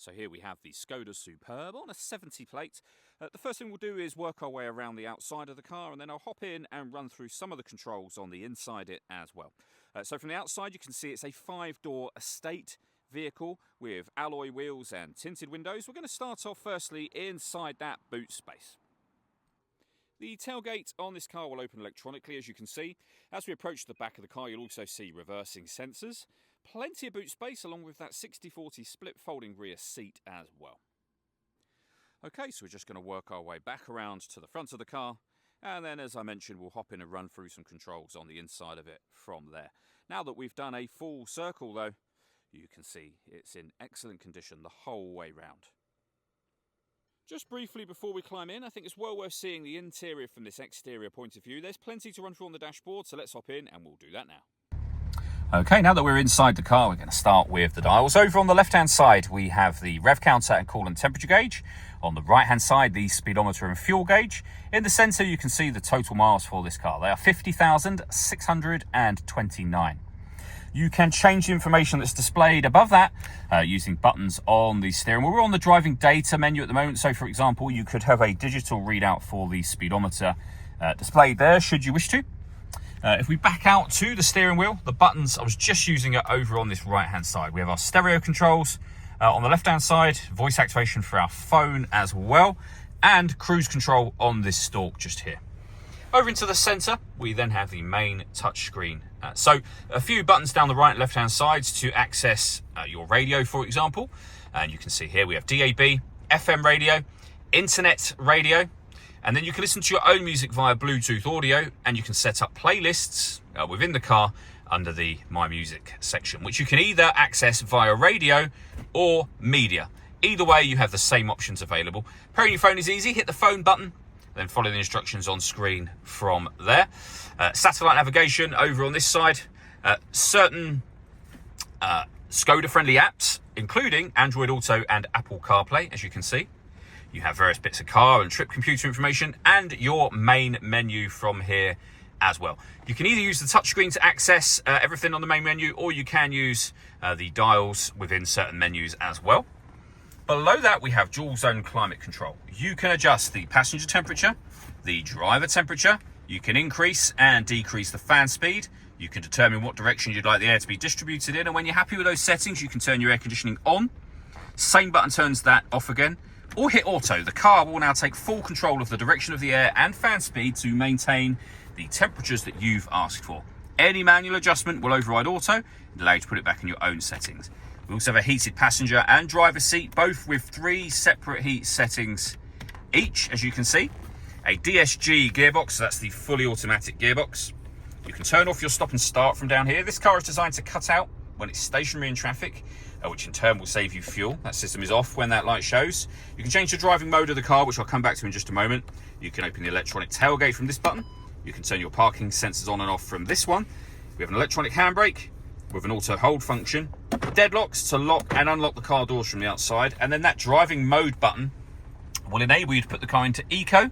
So here we have the Skoda Superb on a 70 plate. The first thing we'll do is work our way around the outside of the car, and then I'll hop in and run through some of the controls on the inside it as well. So from the outside you can see it's a 5-door estate vehicle with alloy wheels and tinted windows. We're going to start off firstly inside that boot space. The tailgate on this car will open electronically, as you can see. As we approach the back of the car, you'll also see reversing sensors. Plenty of boot space, along with that 60/40 split folding rear seat as well. Okay, so we're just going to work our way back around to the front of the car. And then, as I mentioned, we'll hop in and run through some controls on the inside of it from there. Now that we've done a full circle, though, you can see it's in excellent condition the whole way round. Just briefly before we climb in, I think it's well worth seeing the interior from this exterior point of view. There's plenty to run through on the dashboard, so let's hop in and we'll do that now. Okay, now that we're inside the car, we're going to start with the dials. Over on the left-hand side, we have the rev counter and coolant temperature gauge. On the right-hand side, the speedometer and fuel gauge. In the centre, you can see the total miles for this car. They are 50,629. You can change the information that's displayed above that using buttons on the steering wheel. We're on the driving data menu at the moment, so for example, you could have a digital readout for the speedometer displayed there, should you wish to. If we back out to the steering wheel, the buttons, I was just using it over on this right-hand side. We have our stereo controls on the left-hand side, voice activation for our phone as well, and cruise control on this stalk just here. Over into the centre, we then have the main touchscreen. So a few buttons down the right and left-hand sides to access your radio, for example. And you can see here we have DAB, FM radio, internet radio, and then you can listen to your own music via Bluetooth audio, and you can set up playlists within the car under the My Music section, which you can either access via radio or media. Either way, you have the same options available. Pairing your phone is easy. Hit the phone button, then follow the instructions on screen from there. Satellite navigation over on this side. Certain Skoda-friendly apps, including Android Auto and Apple CarPlay, as you can see. You have various bits of car and trip computer information and your main menu from here as well. You can either use the touchscreen to access everything on the main menu, or you can use the dials within certain menus as well. Below that, we have dual zone climate control. You can adjust the passenger temperature, the driver temperature. You can increase and decrease the fan speed. You can determine what direction you'd like the air to be distributed in. And when you're happy with those settings, you can turn your air conditioning on. Same button turns that off again. Or hit auto. The car will now take full control of the direction of the air and fan speed to maintain the temperatures that you've asked for. Any manual adjustment will override auto and allow you to put it back in your own settings. We also have a heated passenger and driver seat, both with 3 separate heat settings each, as you can see. A DSG gearbox, so that's the fully automatic gearbox. You can turn off your stop and start from down here. This car is designed to cut out when it's stationary in traffic, which in turn will save you fuel. That system is off when that light shows. You can change the driving mode of the car, which I'll come back to in just a moment. You can open the electronic tailgate from this button. You can turn your parking sensors on and off from this one. We have an electronic handbrake with an auto hold function, deadlocks to lock and unlock the car doors from the outside, and then that driving mode button will enable you to put the car into eco,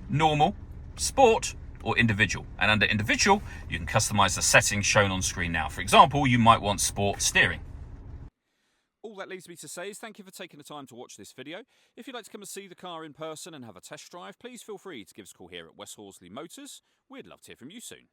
normal, sport, or individual. And under individual, you can customize the settings shown on screen now. For example, you might want sport steering. All that leaves me to say is thank you for taking the time to watch this video. If you'd like to come and see the car in person and have a test drive, please feel free to give us a call here at West Horsley Motors. We'd love to hear from you soon.